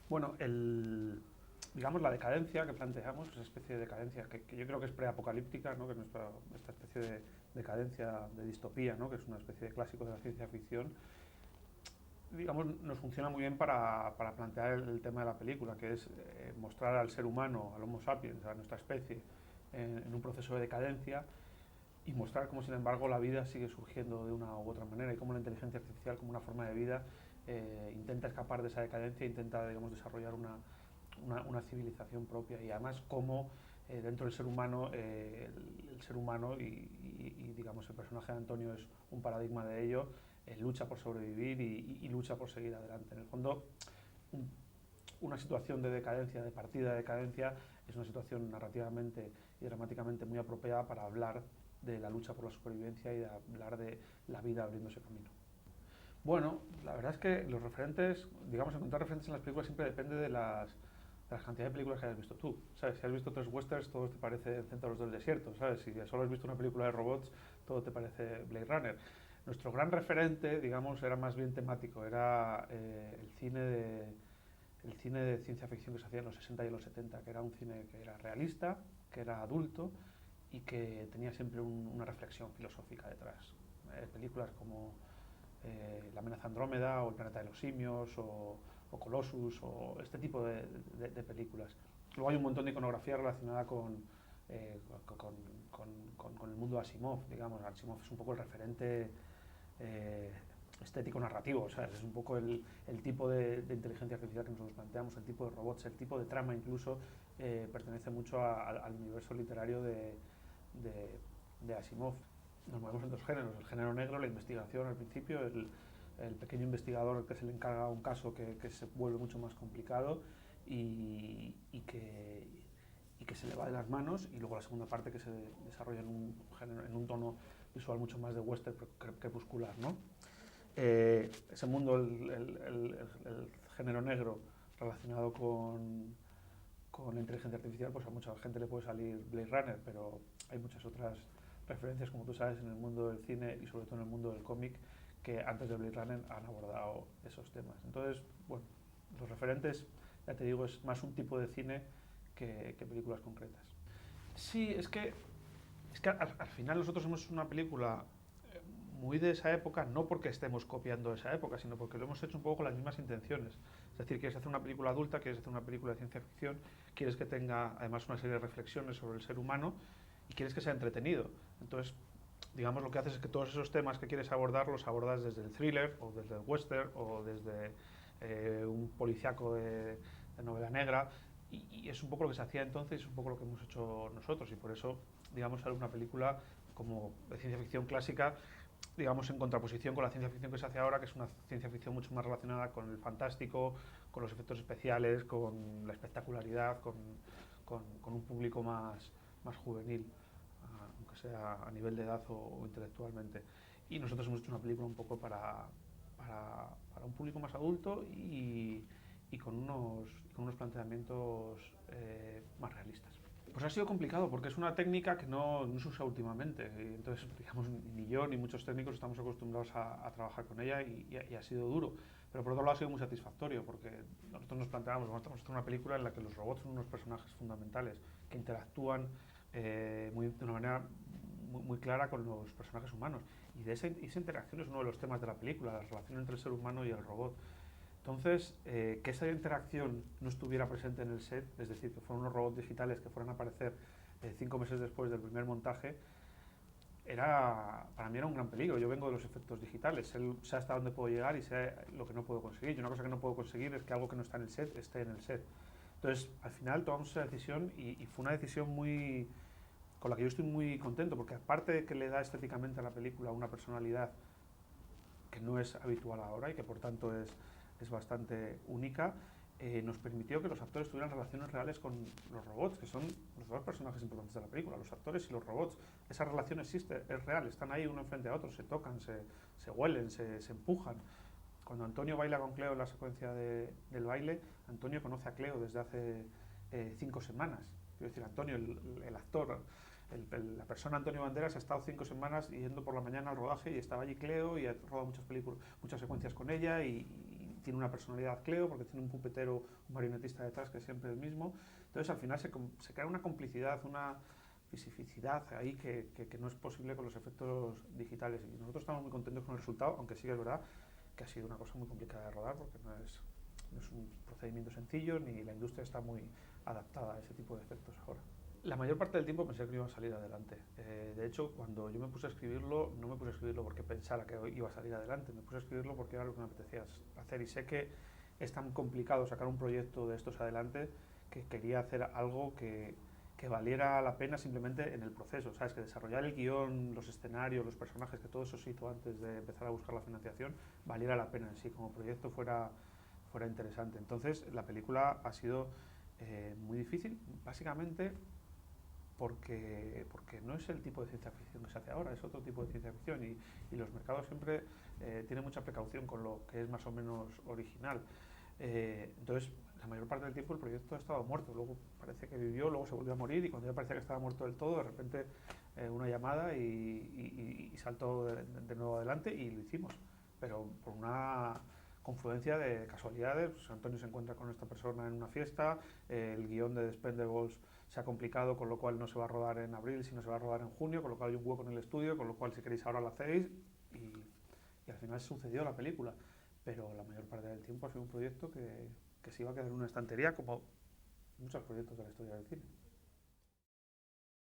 Bueno, digamos la decadencia que planteamos, esa especie de decadencia que yo creo que es preapocalíptica, ¿no? Que es esta especie de decadencia, de distopía, ¿no? Que es una especie de clásico de la ciencia ficción, digamos, nos funciona muy bien para plantear el tema de la película, que es mostrar al ser humano, al Homo sapiens, a nuestra especie, en un proceso de decadencia y mostrar cómo, sin embargo, la vida sigue surgiendo de una u otra manera y cómo la inteligencia artificial, como una forma de vida, intenta escapar de esa decadencia, intenta, digamos, desarrollar una civilización propia y además cómo dentro del ser humano, el ser humano digamos, el personaje de Antonio es un paradigma de ello, lucha por sobrevivir y lucha por seguir adelante. En el fondo, un, una situación de decadencia, de partida de decadencia, es una situación narrativamente y dramáticamente muy apropiada para hablar de la lucha por la supervivencia y de hablar de la vida abriéndose camino. Bueno, la verdad es que los referentes, digamos, encontrar referentes en las películas siempre depende de la cantidad de películas que hayas visto tú. ¿Sabes? Si has visto tres westerns, todo te parece Centaros del Desierto. ¿Sabes? Si solo has visto una película de robots, todo te parece Blade Runner. Nuestro gran referente, digamos, era más bien temático. Era el cine de ciencia ficción que se hacía en los 60 y en los 70, que era un cine que era realista, que era adulto y que tenía siempre una reflexión filosófica detrás. Películas como La amenaza Andrómeda o El planeta de los simios o Colossus o este tipo de películas. Luego hay un montón de iconografía relacionada eh, con, con el mundo de Asimov, digamos. Asimov es un poco el referente eh, estético narrativo, o sea, es un poco el tipo de inteligencia artificial que nosotros planteamos, el tipo de robots, el tipo de trama incluso pertenece mucho al universo literario de Asimov. Nos movemos en dos géneros, el género negro, la investigación al principio, el pequeño investigador que se le encarga un caso que se vuelve mucho más complicado y que se le va de las manos, y luego la segunda parte que se desarrolla en un tono visual mucho más de western crepuscular, ¿no? Ese mundo, el género negro relacionado con la inteligencia artificial, pues a mucha gente le puede salir Blade Runner, pero hay muchas otras referencias, como tú sabes, en el mundo del cine y sobre todo en el mundo del cómic, que antes de Blade Runner han abordado esos temas. Entonces, bueno, los referentes, ya te digo, es más un tipo de cine que películas concretas. Sí, es que al final nosotros hemos hecho una película muy de esa época, no porque estemos copiando esa época, sino porque lo hemos hecho un poco con las mismas intenciones. Es decir, quieres hacer una película adulta, quieres hacer una película de ciencia ficción, quieres que tenga además una serie de reflexiones sobre el ser humano y quieres que sea entretenido. Entonces, digamos, lo que haces es que todos esos temas que quieres abordar los abordas desde el thriller o desde el western o desde un policiaco de novela negra y es un poco lo que se hacía entonces y es un poco lo que hemos hecho nosotros y por eso, digamos, sale una película como de ciencia ficción clásica, digamos, en contraposición con la ciencia ficción que se hace ahora, que es una ciencia ficción mucho más relacionada con el fantástico, con los efectos especiales, con la espectacularidad, con un público más juvenil, aunque sea a nivel de edad o intelectualmente. Y nosotros hemos hecho una película un poco para un público más adulto y con unos planteamientos más realistas. Pues ha sido complicado porque es una técnica que no se usa últimamente. Y entonces, digamos, ni yo ni muchos técnicos estamos acostumbrados a trabajar con ella y ha sido duro. Pero por otro lado ha sido muy satisfactorio porque nosotros nos planteamos, vamos a hacer una película en la que los robots son unos personajes fundamentales que interactúan de una manera muy clara con los personajes humanos. Y esa interacción es uno de los temas de la película, la relación entre el ser humano y el robot. Entonces, que esa interacción no estuviera presente en el set, es decir, que fueran unos robots digitales que fueran a aparecer 5 meses después del primer montaje, para mí era un gran peligro. Yo vengo de los efectos digitales, sé hasta dónde puedo llegar y sé lo que no puedo conseguir. Y una cosa que no puedo conseguir es que algo que no está en el set esté en el set. Entonces, al final tomamos esa decisión y fue una decisión con la que yo estoy muy contento, porque aparte de que le da estéticamente a la película una personalidad que no es habitual ahora y que por tanto es bastante única, nos permitió que los actores tuvieran relaciones reales con los robots, que son los dos personajes importantes de la película, los actores y los robots. Esa relación existe, es real, están ahí uno enfrente a otro, se tocan, se huelen, se empujan. Cuando Antonio baila con Cleo en la secuencia del baile, Antonio conoce a Cleo desde hace 5 semanas. Quiero decir, Antonio, el actor, la persona Antonio Banderas ha estado 5 semanas yendo por la mañana al rodaje y estaba allí Cleo y ha rodado muchas películas, muchas secuencias con ella y tiene una personalidad Cleo, porque tiene un pupetero, un marionetista detrás que es siempre el mismo. Entonces al final se crea una complicidad, una fisicidad ahí que no es posible con los efectos digitales. Y nosotros estamos muy contentos con el resultado, aunque sí que es verdad que ha sido una cosa muy complicada de rodar, porque no es un procedimiento sencillo, ni la industria está muy adaptada a ese tipo de efectos ahora. La mayor parte del tiempo pensé que no iba a salir adelante. De hecho, cuando yo me puse a escribirlo, no me puse a escribirlo porque pensara que iba a salir adelante, me puse a escribirlo porque era lo que me apetecía hacer. Y sé que es tan complicado sacar un proyecto de estos adelante que quería hacer algo que valiera la pena simplemente en el proceso, ¿sabes? Que desarrollar el guión, los escenarios, los personajes, que todo eso se hizo antes de empezar a buscar la financiación, valiera la pena en sí, como proyecto fuera interesante. Entonces, la película ha sido muy difícil, básicamente porque no es el tipo de ciencia ficción que se hace ahora, es otro tipo de ciencia ficción y los mercados siempre tienen mucha precaución con lo que es más o menos original. Entonces, la mayor parte del tiempo el proyecto ha estado muerto, luego parece que vivió, luego se volvió a morir y cuando ya parecía que estaba muerto del todo, de repente una llamada y saltó de nuevo adelante y lo hicimos, pero por una confluencia de casualidades. Pues Antonio se encuentra con esta persona en una fiesta, el guión de The Expendables se ha complicado, con lo cual no se va a rodar en abril, sino se va a rodar en junio, con lo cual hay un hueco en el estudio, con lo cual si queréis ahora lo hacéis y al final sucedió la película. Pero la mayor parte del tiempo ha sido un proyecto que se iba a quedar en una estantería como muchos proyectos de la historia del cine.